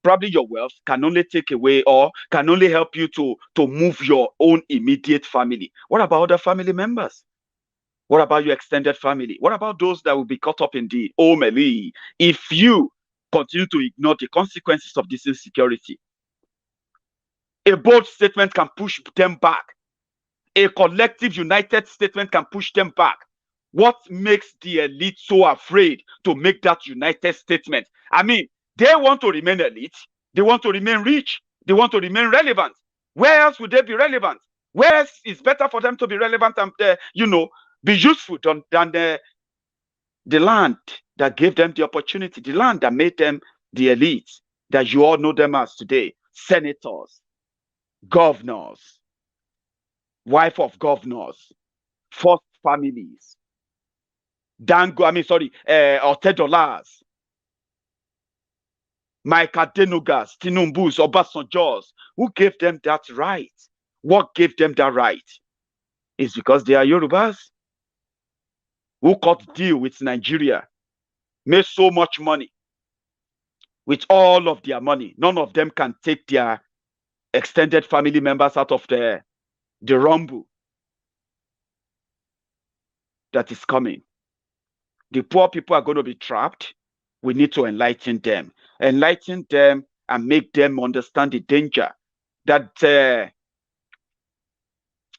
Probably your wealth can only take away or can only help you to move your own immediate family. What about other family members? What about your extended family? What about those that will be caught up in the melee if you continue to ignore the consequences of this insecurity? A bold statement can push them back. A collective, united statement can push them back. What makes the elite so afraid to make that united statement? I mean, they want to remain elite. They want to remain rich. They want to remain relevant. Where else would they be relevant? Where else is better for them to be relevant and, be useful than the land that gave them the opportunity, the land that made them the elite that you all know them as today? Senators, governors, wife of governors, first families, Otedolas, Mike Adenugas, Tinubu's, Obasanjo's. Who gave them that right? What gave them that right? It's because they are Yorubas who cut deal with Nigeria, made so much money. With all of their money, none of them can take their extended family members out of the rumble that is coming. The poor people are going to be trapped. We need to enlighten them and make them understand the danger that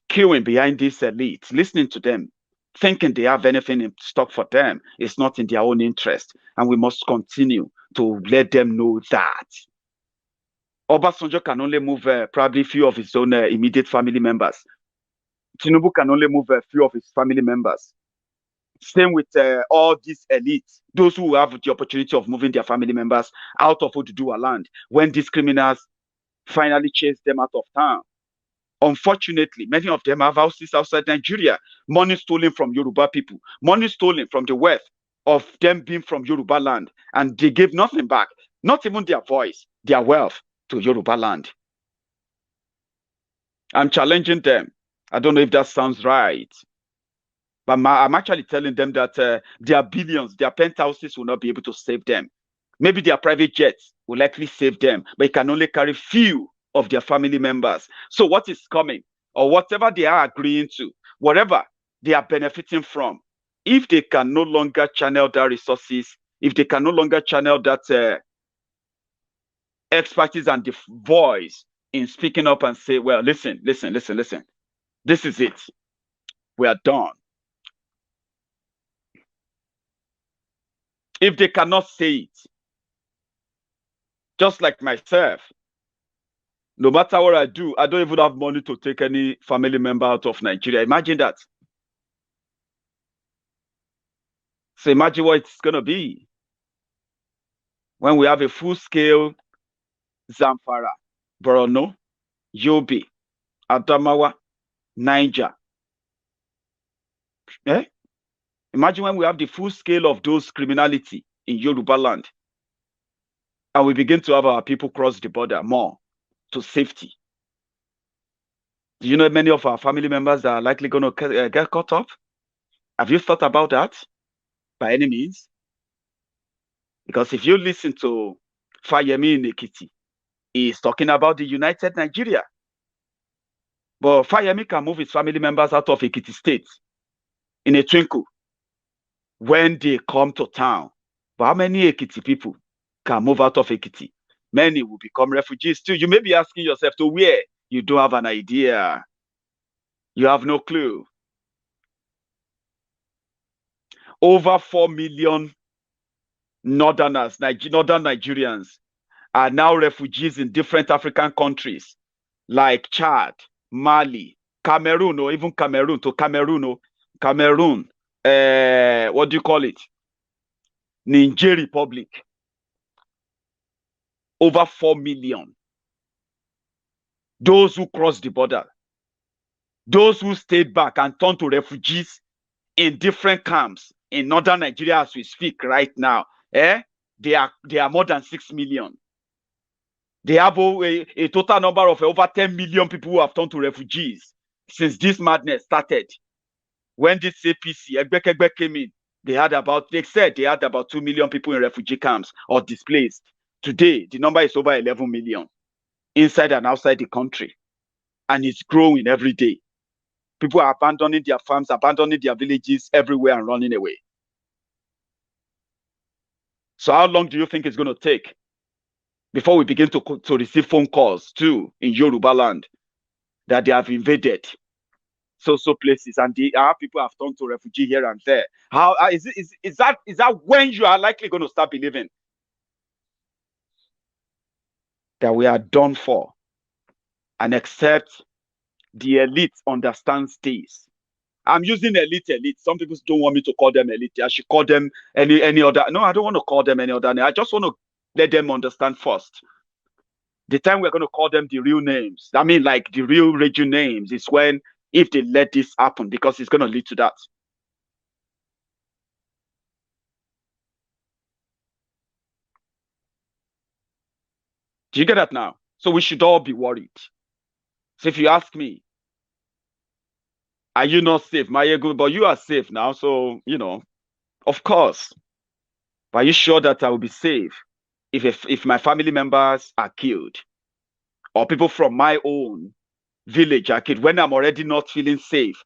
queuing behind these elites, listening to them, thinking they have anything in stock for them is not in their own interest. And we must continue to let them know that. Obasanjo can only move probably few of his own immediate family members. Tinubu can only move a few of his family members. Same with all these elites, those who have the opportunity of moving their family members out of Oduduwa land when these criminals finally chase them out of town. Unfortunately, many of them have houses outside Nigeria, money stolen from Yoruba people, money stolen from the wealth of them being from Yoruba land, and they gave nothing back, not even their voice, their wealth to Yoruba land. I'm challenging them. I don't know if that sounds right. But I'm actually telling them that their billions, their penthouses will not be able to save them. Maybe their private jets will likely save them, but it can only carry few of their family members. So what is coming, or whatever they are agreeing to, whatever they are benefiting from, if they can no longer channel their resources, if they can no longer channel that expertise and the voice in speaking up and say, well, listen, this is it. We are done. If they cannot say it, just like myself, no matter what I do, I don't even have money to take any family member out of Nigeria. Imagine that. So imagine what it's going to be when we have a full-scale Zamfara, Borno, Yobe, Adamawa, Niger. Imagine when we have the full scale of those criminality in Yoruba land, and we begin to have our people cross the border more to safety. Do you know many of our family members that are likely going to get caught up? Have you thought about that by any means? Because if you listen to Fayemi in Ekiti, he's talking about the united Nigeria. But Fayemi can move his family members out of Ekiti state in a twinkle when they come to town. But how many Ekiti people can move out of Ekiti? Many will become refugees too. You may be asking yourself to where? You don't have an idea. You have no clue. Over 4 million northern Nigerians are now refugees in different African countries like Chad, Mali, Cameroon, or even Cameroon, what do you call it? Niger Republic. Over 4 million. Those who crossed the border, those who stayed back and turned to refugees in different camps in northern Nigeria as we speak right now, they are more than 6 million. They have a total number of over 10 million people who have turned to refugees since this madness started. When this APC, Egbekegbe came in, they said they had about 2 million people in refugee camps or displaced. Today, the number is over 11 million inside and outside the country, and it's growing every day. People are abandoning their farms, abandoning their villages everywhere and running away. So how long do you think it's going to take before we begin to receive phone calls too in Yoruba land that they have invaded so places, and our people have turned to refugee here and there? How is that when you are likely going to start believing that we are done for, and except the elite understands this? I'm using elite. Some people don't want me to call them elite. I should call them any other. No, I don't want to call them any other name. I just want to let them understand first. The time we're going to call them the real names, I mean, like the real region names, is when, if they let this happen, because it's going to lead to that. Do you get that now? So we should all be worried. So if you ask me, are you not safe, Maiyegun? But you are safe now, so of course. But are you sure that I will be safe if my family members are killed, or people from my own village are killed, when I'm already not feeling safe,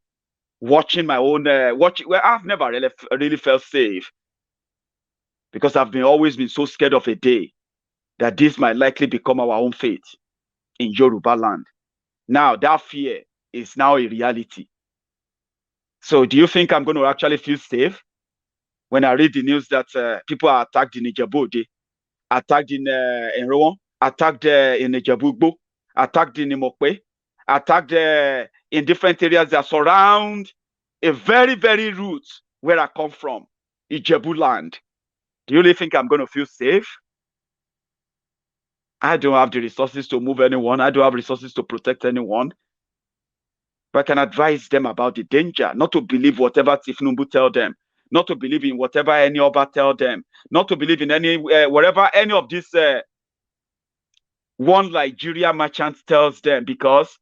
watching my own well, I've never really felt safe, because I've always been so scared of a day that this might likely become our own fate in Yoruba land. Now that fear is now a reality. So do you think I'm going to actually feel safe when I read the news that people are attacked in Ijebu, attacked in Rowan, attacked in Ijebugbo, attacked in Imokwe, attacked in different areas that surround a very, very route where I come from, Ijebu land? Do you really think I'm going to feel safe? I don't have the resources to move anyone. I don't have resources to protect anyone. But I can advise them about the danger, not to believe whatever Tifnumbu tell them, not to believe in whatever any Oba tell them, not to believe in any whatever any of this one Nigeria merchant tells them, because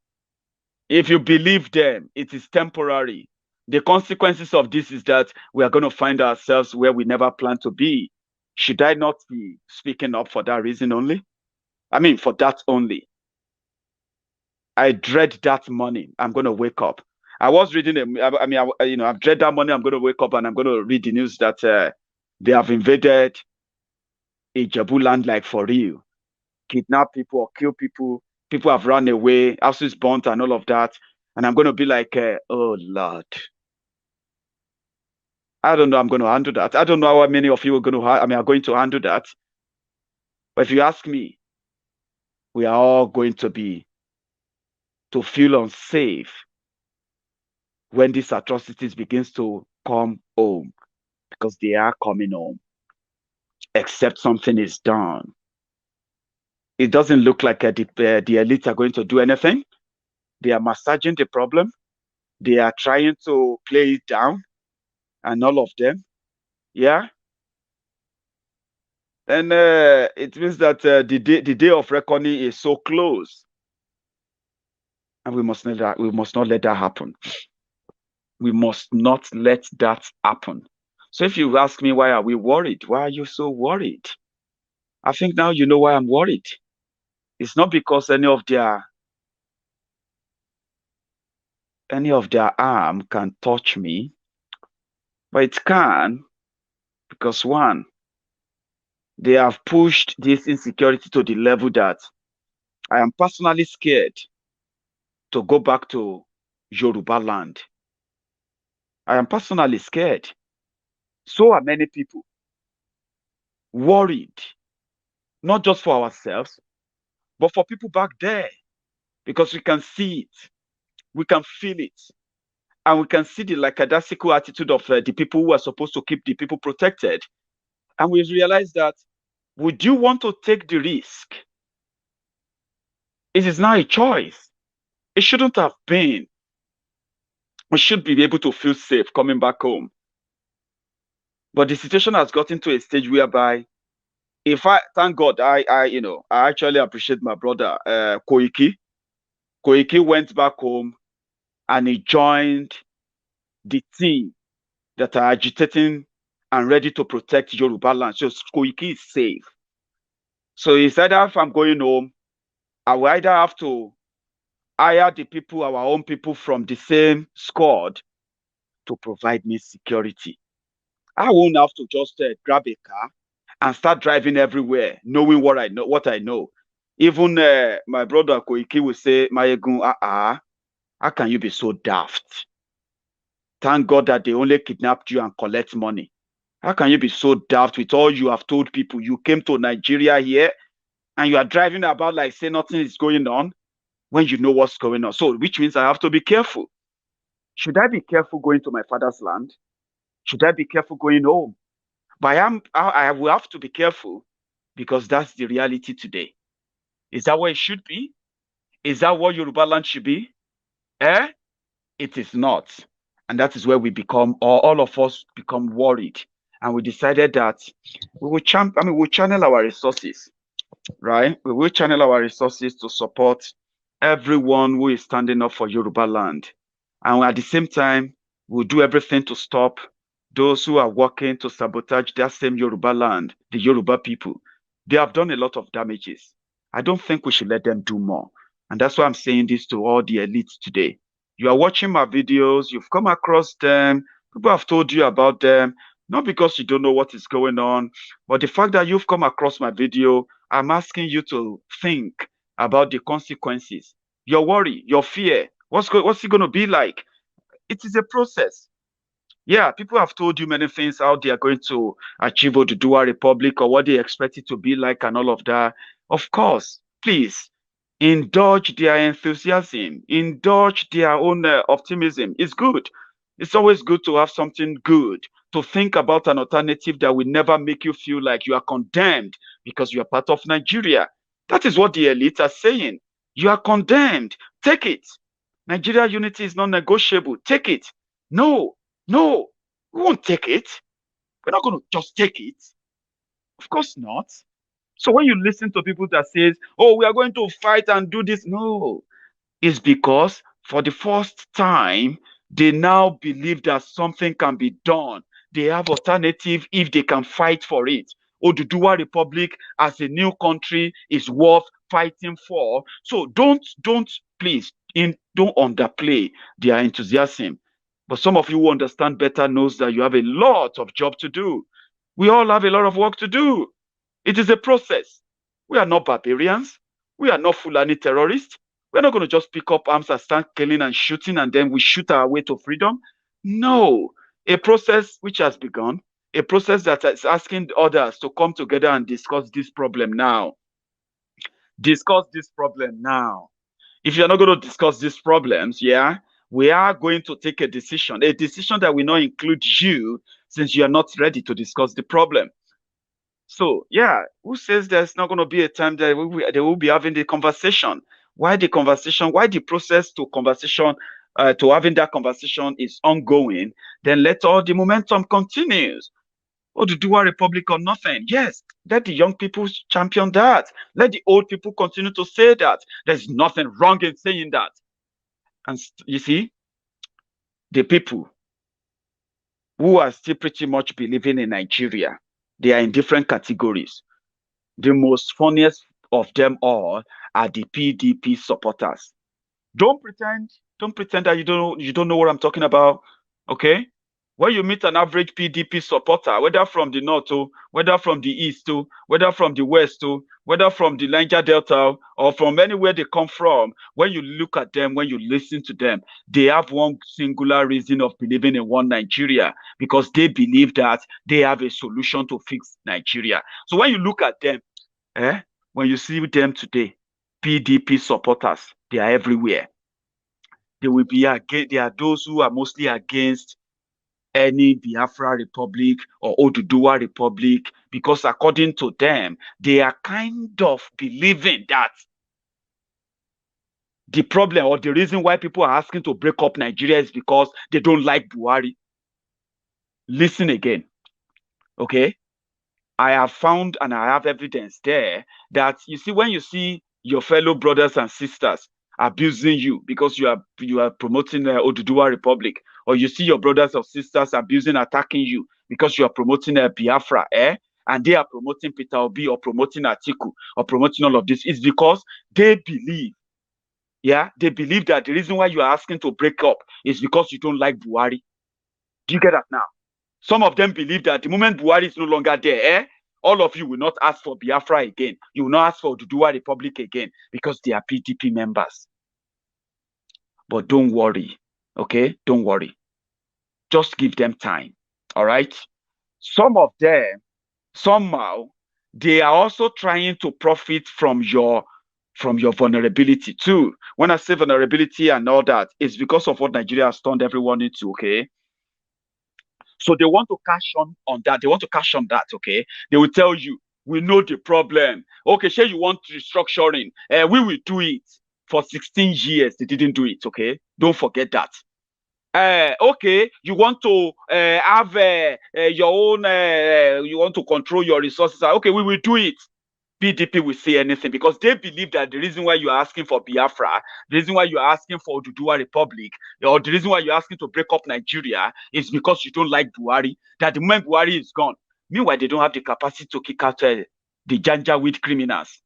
if you believe them, it is temporary. The consequences of this is that we are going to find ourselves where we never planned to be. Should I not be speaking up for that reason only? I mean, for that only. I dread that morning I'm going to wake up. I was reading, I've dread that morning I'm going to wake up and I'm going to read the news that they have invaded Ijebu land, like for real. Kidnap people or kill people. People have run away, houses burnt and all of that. And I'm going to be like, oh, Lord. I don't know I'm going to handle that. I don't know how many of you are going to handle that. But if you ask me, we are all going to feel unsafe when these atrocities begins to come home, because they are coming home, except something is done. It doesn't look like the elite are going to do anything. They are massaging the problem. They are trying to play it down, and all of them, yeah. And it means that the day of reckoning is so close, and we must not let that happen. We must not let that happen. So if you ask me, why are we worried? Why are you so worried? I think now you know why I'm worried. It's not because any of their arm can touch me, but it can, because one, they have pushed this insecurity to the level that I am personally scared to go back to Yoruba land. I am personally scared. So are many people worried, not just for ourselves, but for people back there, because we can see it, we can feel it, and we can see the lackadaisical attitude of the people who are supposed to keep the people protected. And we realize that, would you want to take the risk? It is now a choice. It shouldn't have been. We should be able to feel safe coming back home. But the situation has gotten to a stage whereby, thank God, I actually appreciate my brother, Koiki. Koiki went back home and he joined the team that are agitating and ready to protect Yoruba land. So Koiki is safe. So it's either if I'm going home, I will either have to hire the people, our own people from the same squad to provide me security. I won't have to just grab a car and start driving everywhere, knowing what I know. What I know. Even my brother Koiki will say, "Maiyegun, how can you be so daft? Thank God that they only kidnapped you and collect money. How can you be so daft with all you have told people? You came to Nigeria here and you are driving about like say nothing is going on when you know what's going on. So, which means I have to be careful. Should I be careful going to my father's land? Should I be careful going home? But I will have to be careful because that's the reality today. Is that what it should be? Is that what Yoruba land should be? Eh? It is not. And that is where we become, or all of us become worried. And we decided that we'll channel our resources, right? We will channel our resources to support everyone who is standing up for Yoruba land. And at the same time, we'll do everything to stop those who are working to sabotage that same Yoruba land, the Yoruba people. They have done a lot of damages. I don't think we should let them do more. And that's why I'm saying this to all the elites today. You are watching my videos, you've come across them, people have told you about them, not because you don't know what is going on, but the fact that you've come across my video, I'm asking you to think about the consequences, your worry, your fear. What's it going to be like? It is a process. Yeah, people have told you many things, how they are going to achieve Oduduwa Republic or what they expect it to be like and all of that. Of course, please indulge their enthusiasm, indulge their own optimism. It's good. It's always good to have something good, to think about an alternative that will never make you feel like you are condemned because you are part of Nigeria. That is what the elites are saying. You are condemned. Take it. Nigeria unity is non-negotiable. Take it. No, no, we won't take it. We're not going to just take it. Of course not. So when you listen to people that says, "Oh, we are going to fight and do this," no, it's because for the first time they now believe that something can be done. They have alternative if they can fight for it. Oduduwa Republic as a new country is worth fighting for. So please don't underplay their enthusiasm. But some of you who understand better knows that you have a lot of job to do. We all have a lot of work to do. It is a process. We are not barbarians. We are not Fulani terrorists. We're not going to just pick up arms and start killing and shooting and then we shoot our way to freedom. No, a process which has begun, a process that is asking others to come together and discuss this problem now. Discuss this problem now. If you're not going to discuss these problems, yeah, we are going to take a decision that will not include you since you are not ready to discuss the problem. So, yeah, who says there's not going to be a time that they will be having the conversation? Why the conversation? Why the process to conversation, to having that conversation is ongoing? Then let all the momentum continues. Oduduwa Republic or nothing. Yes, let the young people champion that. Let the old people continue to say that. There's nothing wrong in saying that. And you see, the people who are still pretty much believing in Nigeria, they are in different categories. The most funniest of them all are the PDP supporters. Don't pretend that you don't know what I'm talking about. Okay? When you meet an average PDP supporter, whether from the north to, whether from the east to, whether from the west to, whether from the Niger Delta or from anywhere they come from, when you look at them, when you listen to them, they have one singular reason of believing in one Nigeria because they believe that they have a solution to fix Nigeria. So when you look at them, when you see them today, PDP supporters, they are everywhere. They will be against, they are those who are mostly against any Biafra Republic or Oduduwa Republic because according to them, they are kind of believing that the problem or the reason why people are asking to break up Nigeria is because they don't like Buhari. Listen again, okay? I have found and I have evidence there that you see when you see your fellow brothers and sisters abusing you because you are promoting Oduduwa Republic, or you see your brothers or sisters abusing, attacking you because you are promoting Biafra, and they are promoting Peter Obi or promoting Atiku or promoting all of this, is because they believe, they believe that the reason why you are asking to break up is because you don't like Buhari. Do you get that now? Some of them believe that the moment Buhari is no longer there, all of you will not ask for Biafra again. You will not ask for Oduduwa Republic again because they are PDP members. But don't worry, okay? Don't worry. Just give them time, all right? Some of them, somehow, they are also trying to profit from your vulnerability too. When I say vulnerability and all that, it's because of what Nigeria has turned everyone into, okay? So they want to cash on that. They want to cash on that, okay? They will tell you, we know the problem. Okay, sure, you want restructuring. We will do it. For 16 years, they didn't do it, okay? Don't forget that. Okay, you want to have your own, you want to control your resources. Okay, we will do it. PDP will say anything because they believe that the reason why you are asking for Biafra, the reason why you are asking for Oduduwa Republic, or the reason why you're asking to break up Nigeria is because you don't like Buhari, that the moment Buhari is gone. Meanwhile, they don't have the capacity to kick out the Janjaweed criminals.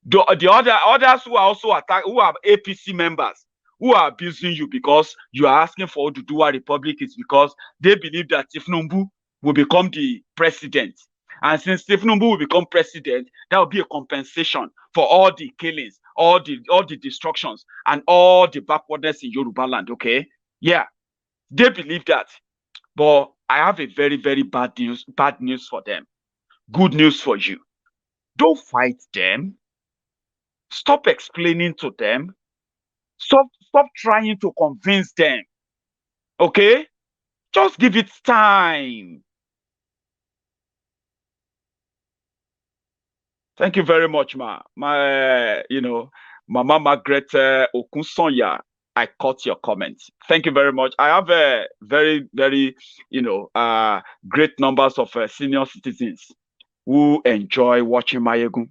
The others who are also attacked, who are APC members, who are abusing you because you are asking for Oduduwa Republic is because they believe that Tifnumbu will become the president. And since Tifnumbu will become president, that will be a compensation for all the killings, all the destructions, and all the backwardness in Yoruba land, okay? Yeah, they believe that. But I have a very, very bad news for them. Good news for you. Don't fight them. Stop explaining to them. Stop trying to convince them. Okay? Just give it time. Thank you very much, ma. Mama Margaret Okunsonya, I caught your comment. Thank you very much. I have a very, very, great numbers of senior citizens who enjoy watching Maiyegun.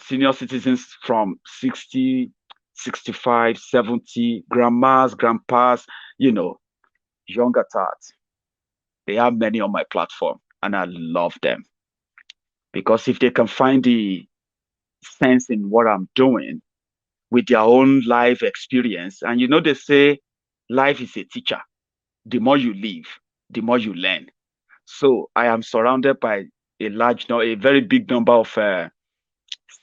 Senior citizens from 60, 65, 70, grandmas, grandpas, younger tarts. They have many on my platform, and I love them. Because if they can find the sense in what I'm doing with their own life experience, and they say life is a teacher. The more you live, the more you learn. So I am surrounded by a very big number of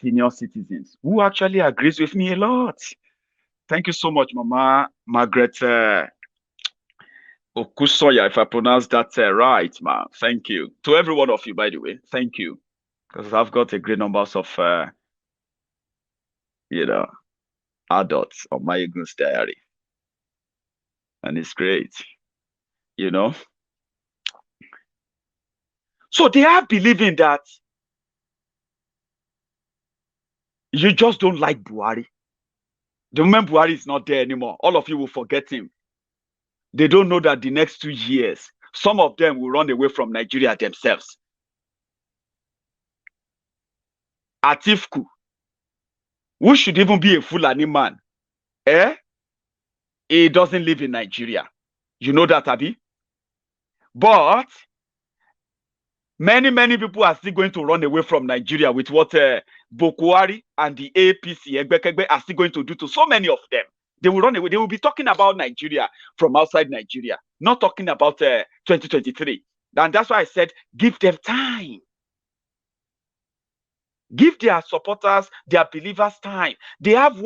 senior citizens who actually agrees with me a lot. Thank you so much, Mama Margaret Okusoya, if I pronounce that right, ma. Thank you. To every one of you, by the way, thank you. Because I've got a great numbers of, adults on my Maiyegun's diary. And it's great, So they are believing that you just don't like Buhari. The moment Buhari is not there anymore, all of you will forget him. They don't know that the next 2 years, some of them will run away from Nigeria themselves. Atiku, who should even be a Fulani man, he doesn't live in Nigeria. You know that, Abi? But many people are still going to run away from Nigeria with what Bokwari and the APC Egbekegbe are still going to do to so many of them. They will run away. They will be talking about Nigeria from outside Nigeria, not talking about 2023. And that's why I said, give them time. Give their supporters, their believers time. They have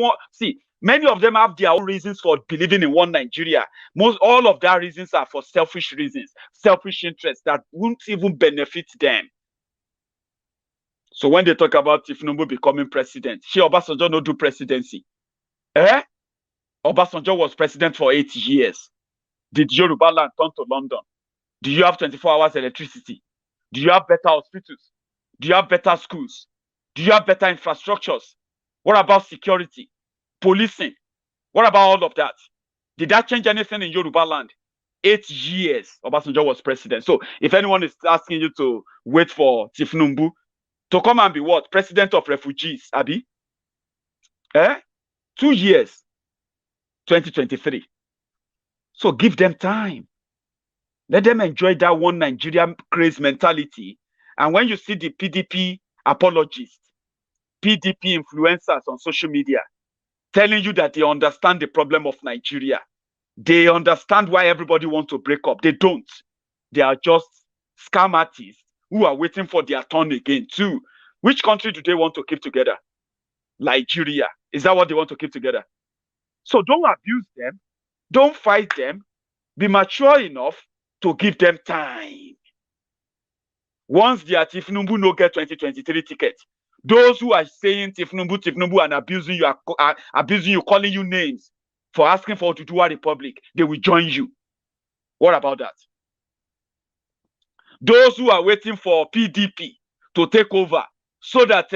many of them have their own reasons for believing in one Nigeria. All of their reasons are for selfish reasons, selfish interests that won't even benefit them. So when they talk about Tifnumbu becoming president, Obasanjo no do presidency. Obasanjo was president for 8 years. Did Yoruba land turn to London? Do you have 24 hours electricity? Do you have better hospitals? Do you have better schools? Do you have better infrastructures? What about security? Policing? What about all of that? Did that change anything in Yoruba land? 8 years Obasanjo was president. So if anyone is asking you to wait for Tifnumbu to come and be what? President of refugees, Abi? 2 years, 2023. So give them time. Let them enjoy that one Nigerian craze mentality. And when you see the PDP apologists, PDP influencers on social media telling you that they understand the problem of Nigeria, they understand why everybody wants to break up. They don't. They are just scam artists who are waiting for their turn again too. Which country do they want to keep together? Nigeria. Is that what they want to keep together? So don't abuse them. Don't fight them. Be mature enough to give them time. Once they are Tifnumbu no get 2023 ticket, those who are saying Tifnumbu and abusing you, calling you names for asking for Oduduwa Republic, they will join you. What about that? Those who are waiting for PDP to take over so that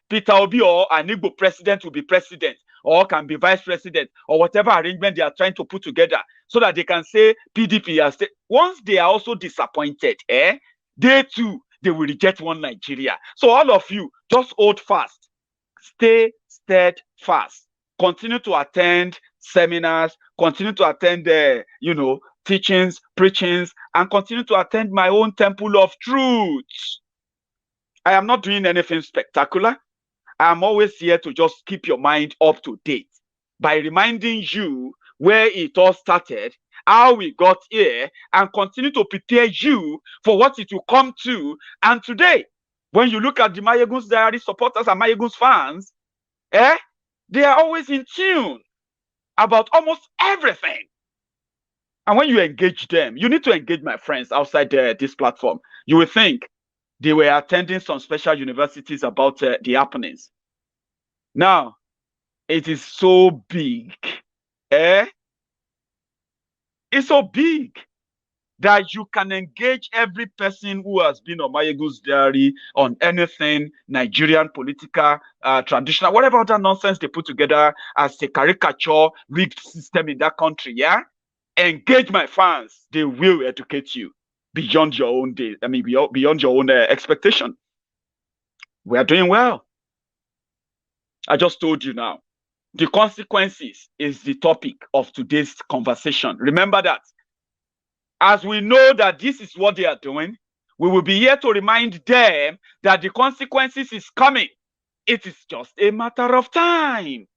Peter Obi or an Igbo president will be president or can be vice president or whatever arrangement they are trying to put together so that they can say PDP has. Once they are also disappointed, they too, they will reject one Nigeria. So all of you, just hold fast. Stay steadfast. Continue to attend seminars. Continue to attend, teachings, preachings, and continue to attend my own temple of truth. I am not doing anything spectacular. I am always here to just keep your mind up to date by reminding you where it all started, how we got here, and continue to prepare you for what it will come to. And today, when you look at the Maiyegun's Diary supporters and Maiyegun's fans, they are always in tune about almost everything. And when you engage them, you need to engage my friends outside this platform. You will think they were attending some special universities about the happenings. Now, it is so big. It's so big that you can engage every person who has been on Maiyegun's Diary on anything Nigerian, political, traditional, whatever other nonsense they put together as a caricature rigged system in that country. Engage my fans. They will educate you beyond your own day. I mean, beyond your own expectation. We are doing well. I just told you now. The consequences is the topic of today's conversation. Remember that. As we know that this is what they are doing, we will be here to remind them that the consequences is coming. It is just a matter of time.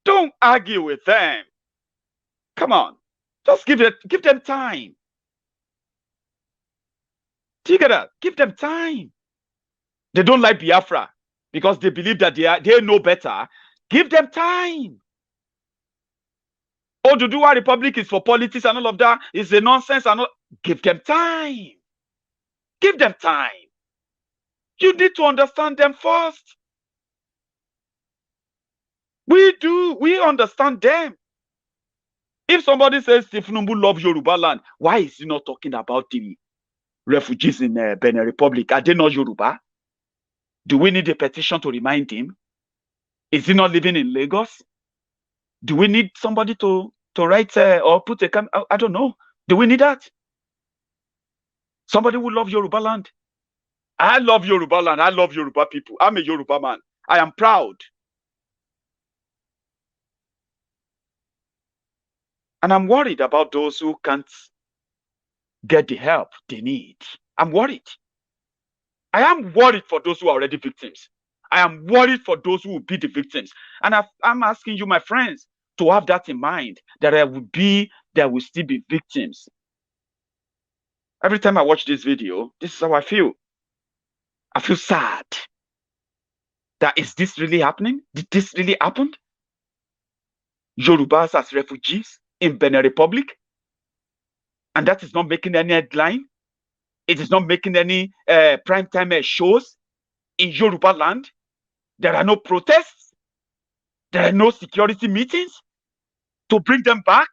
Don't argue with them. Come on. Just give them time. Do you get that? Give them time. They don't like Biafra because they believe that they know better. Give them time. Oduduwa Republic is for politics and all of that. It's a nonsense and all. Give them time. Give them time. You need to understand them first. We do. We understand them. If somebody says Tifnumbu loves Yoruba land, why is he not talking about the refugees in Benin Republic? Are they not Yoruba? Do we need a petition to remind him? Is he not living in Lagos? Do we need somebody to write or put a camera? I don't know. Do we need that? Somebody who loves Yoruba land. I love Yoruba land. I love Yoruba people. I'm a Yoruba man. I am proud. And I'm worried about those who can't get the help they need. I'm worried. I am worried for those who are already victims. I am worried for those who will be the victims. And I'm asking you, my friends, to have that in mind, that there will still be victims. Every time I watch this video, this is how I feel. I feel sad. That is this really happening? Did this really happen? Yorubas as refugees in Benin Republic? And that is not making any headline? It is not making any primetime shows in Yoruba land? There are no protests? There are no security meetings to bring them back?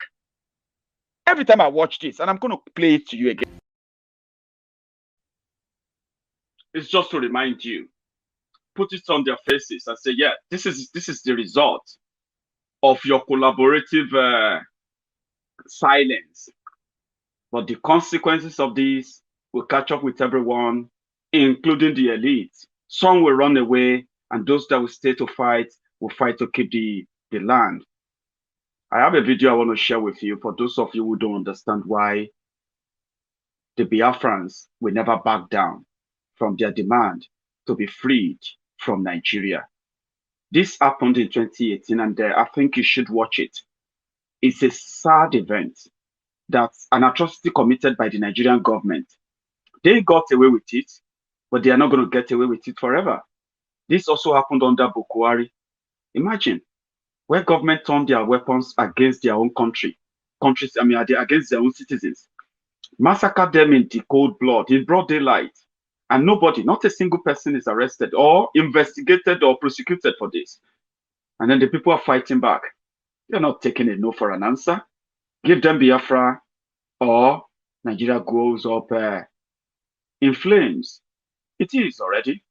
Every time I watch this, and I'm going to play it to you again, it's just to remind you. Put it on their faces and say, yeah, this is the result of your collaborative silence. But the consequences of this will catch up with everyone, including the elite. Some will run away, and those that will stay to fight will fight to keep the land. I have a video I want to share with you for those of you who don't understand why the Biafrans will never back down from their demand to be freed from Nigeria. This happened in 2018, and I think you should watch it. It's a sad event. That's an atrocity committed by the Nigerian government. They got away with it, but they are not going to get away with it forever. This also happened under Bukwari. Imagine, where government turned their weapons against their own against their own citizens, massacred them in the cold blood, in broad daylight, and nobody, not a single person is arrested or investigated or prosecuted for this. And then the people are fighting back. They're not taking a no for an answer. Give them Biafra, or Nigeria goes up in flames. It is already,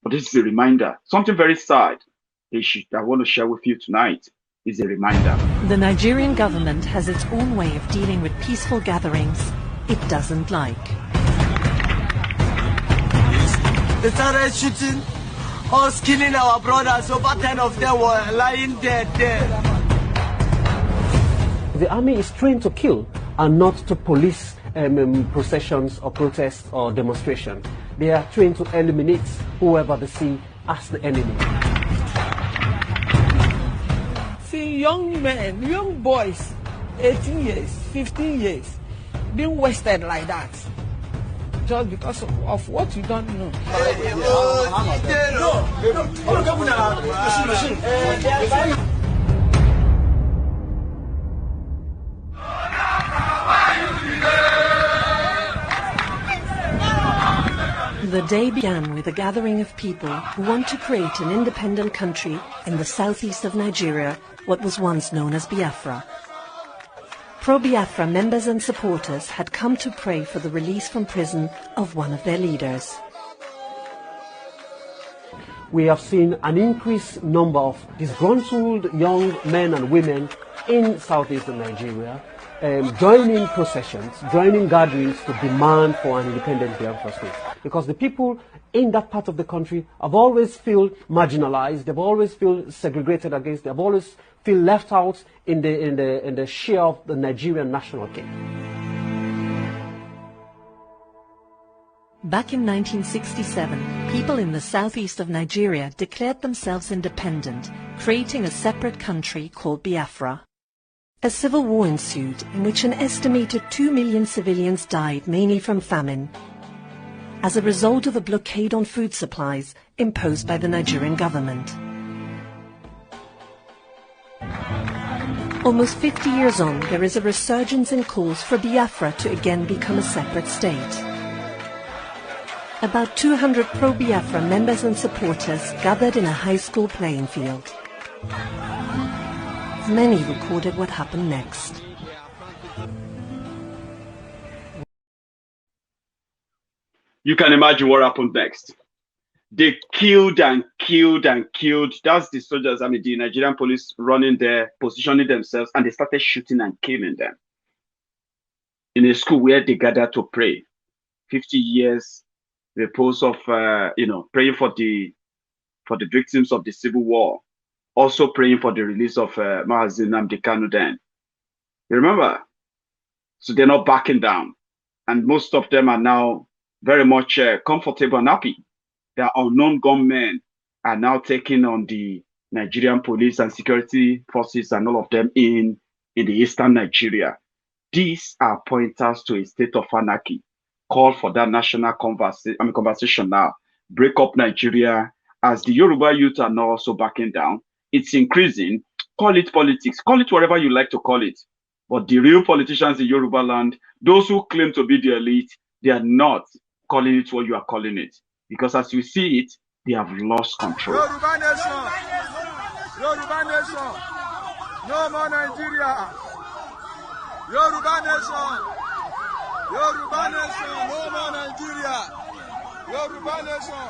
but this is a reminder. Something very sad I want to share with you tonight is a reminder. The Nigerian government has its own way of dealing with peaceful gatherings it doesn't like. They started shooting us, killing our brothers. Over 10 of them were lying dead there. The army is trained to kill and not to police processions or protests or demonstrations. They are trained to eliminate whoever they see as the enemy. See young men, young boys, 18 years, 15 years, being wasted like that. Just because of what you don't know. The day began with a gathering of people who want to create an independent country in the southeast of Nigeria, what was once known as Biafra. Pro-Biafra members and supporters had come to pray for the release from prison of one of their leaders. We have seen an increased number of disgruntled young men and women in southeastern Nigeria joining processions, joining gatherings to demand for an independent Biafra state. Because the people in that part of the country have always feel marginalized, they've always feel segregated against, they've always feel left out in the share of the Nigerian national cake. Back in 1967, people in the southeast of Nigeria declared themselves independent, creating a separate country called Biafra. A civil war ensued in which an estimated 2 million civilians died, mainly from famine, as a result of a blockade on food supplies imposed by the Nigerian government. Almost 50 years on, there is a resurgence in calls for Biafra to again become a separate state. About 200 pro-Biafra members and supporters gathered in a high school playing field. Many recorded what happened next. You can imagine what happened next. They killed and killed and killed. That's the soldiers, the Nigerian police running there, positioning themselves, and they started shooting and killing them. In a school where they gathered to pray. 50 years repose of, praying for the victims of the civil war. Also praying for the release of Mazi Nnamdi Kanu then. You remember? So they're not backing down. And most of them are now very much comfortable and happy. Their unknown gunmen are now taking on the Nigerian police and security forces and all of them in the eastern Nigeria. These are pointers to a state of anarchy. Call for that national conversation now. Break up Nigeria, as the Yoruba youth are now also backing down. It's increasing. Call it politics. Call it whatever you like to call it. But the real politicians in Yoruba land, those who claim to be the elite, they are not calling it what you are calling it. Because as you see it, they have lost control. Yoruba nation! Yoruba nation! No more Nigeria! Yoruba nation! Yoruba nation! No more Nigeria! Yoruba nation!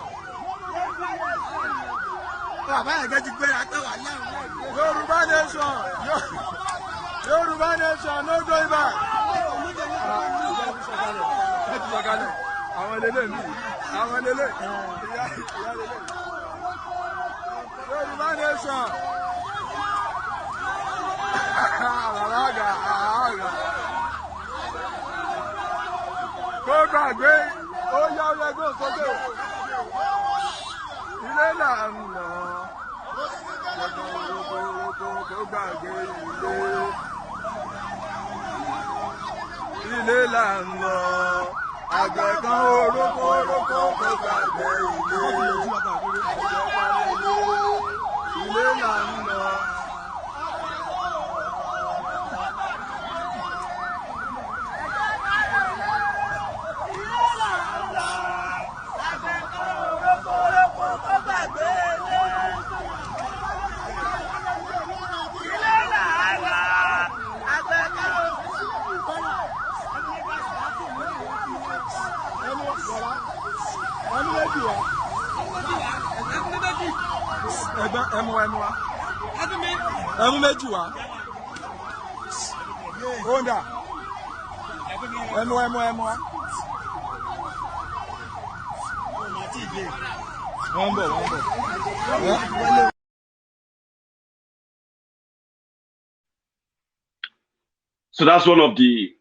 Yoruba nation! Yoruba nation! No going back! Yoruba nation! Go! gbàgbé ó yá ó yá gbọ́n sókè ilé là ń lọ kó gbàgbé ilé là ń lọ àgbẹ̀ kan orókó kó gbàgbé ilé là ń lọ. ẹmu wa ẹmu méjì wa onda ẹmu wa. wọ́n bọ̀. So that's one of the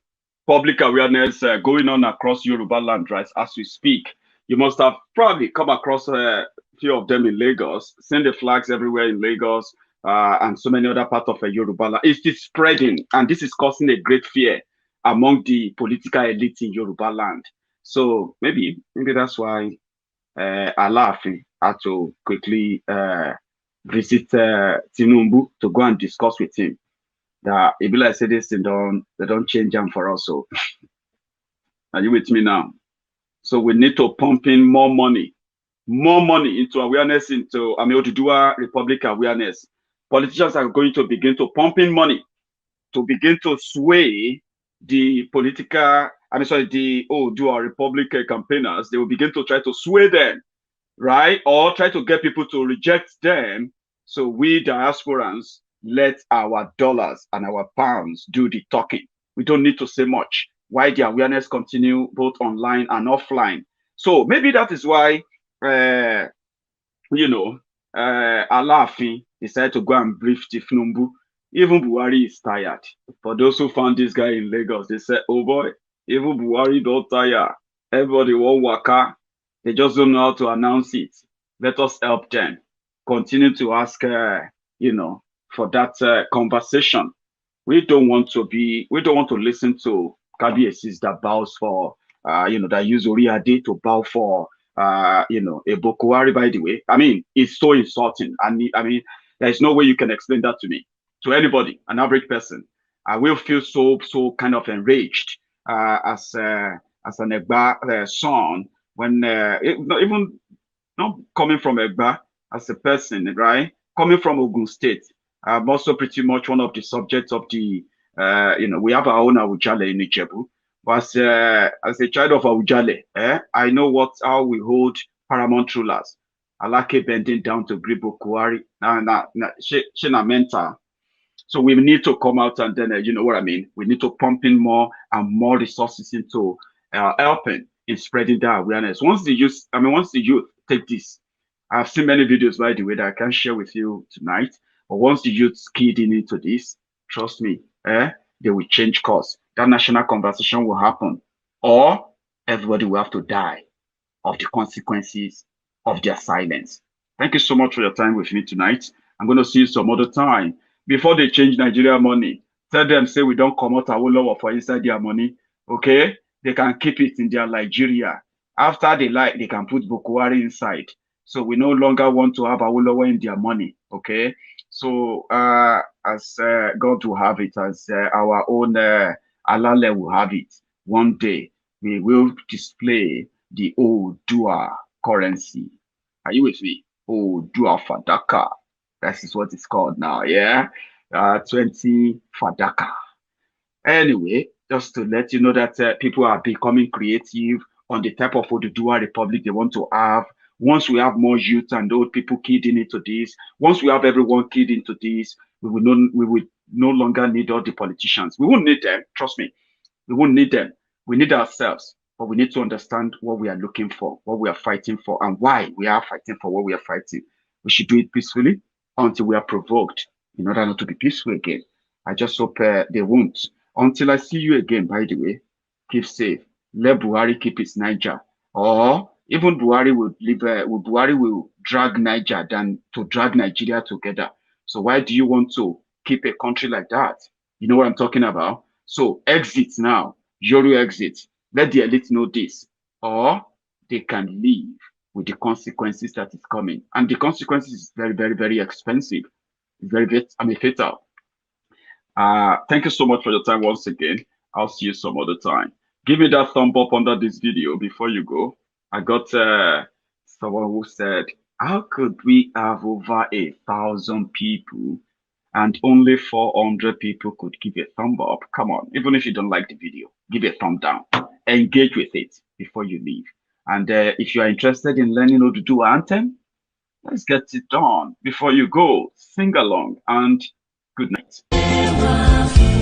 public awareness going on across Yoruba land, right? As we speak, you must have probably come across a few of them in Lagos, seen the flags everywhere in Lagos, and so many other parts of Yoruba land. It is spreading, and this is causing a great fear among the political elite in Yoruba land. So maybe that's why Alaafin had to quickly visit Tinubu to go and discuss with him. That if I say this, they don't change them for us. So are you with me now? So we need to pump in more money into awareness, into Oduduwa Republic awareness. Politicians are going to begin to pump in money to begin to sway the political, the Oduduwa Republic campaigners. They will begin to try to sway them, right? Or try to get people to reject them. So we diasporans, let our dollars and our pounds do the talking. We don't need to say much. Why the awareness continue both online and offline. So maybe that is why, Alaafin decided to go and brief Tinubu. Even Buhari is tired. For those who found this guy in Lagos, they said, oh boy, even Buhari don't tire. Everybody won't waka. They just don't know how to announce it. Let us help them. Continue to ask, for that conversation. We don't want to listen to Kabiyesi's that bows for, that use Oriade to bow for, a Bokuwari, by the way. It's so insulting. There's no way you can explain that to me, to anybody, an average person. I will feel so kind of enraged as an Egba son when, even not coming from Egba as a person, right? Coming from Ogun State. I'm also pretty much one of the subjects of the, we have our own Awujale in Ijebu. But as a child of Awujale, I know how we hold paramount rulers. Alake bending down to Gribo Kuwari. Shina mental. So we need to come out and then, we need to pump in more and more resources into helping in spreading that awareness. Once the youth take this, I've seen many videos, by the way, that I can share with you tonight. But once the youth keyed into this, trust me, they will change course. That national conversation will happen. Or everybody will have to die of the consequences of their silence. Thank you so much for your time with me tonight. I'm going to see you some other time. Before they change Nigeria money, tell them, say we don't come out our lower for inside their money. Okay? They can keep it in their Nigeria. After they like, they can put Bokuwari inside. So we no longer want to have our lower in their money. Okay? So as God will have it, as our own Alale will have it, one day we will display the Oodua currency. Are you with me? Oodua Fadaka. That is what it's called now, yeah? 20 Fadaka. Anyway, just to let you know that people are becoming creative on the type of Oodua Republic they want to have. Once we have more youth and old people keyed into this, once we have everyone keyed into this, we will no longer need all the politicians. We won't need them, trust me. We won't need them. We need ourselves, but we need to understand what we are looking for, what we are fighting for, and why we are fighting for what we are fighting. We should do it peacefully until we are provoked in order not to be peaceful again. I just hope they won't. Until I see you again, by the way, keep safe. let Buhari keep his Niger. Or even Buhari will drag Niger than to drag Nigeria together. So why do you want to keep a country like that? You know what I'm talking about? So exit now, Yoru exit. Let the elite know this, or they can leave with the consequences that is coming. And the consequences is very, very, very expensive. It's very, fatal. Thank you so much for your time once again. I'll see you some other time. Give me that thumb up under this video before you go. I got someone who said, how could we have over 1,000 people and only 400 people could give a thumb up? Come on, even if you don't like the video, give a thumb down. Engage with it before you leave. And if you are interested in learning how to do anthem, let's get it done before you go. Sing along and good night.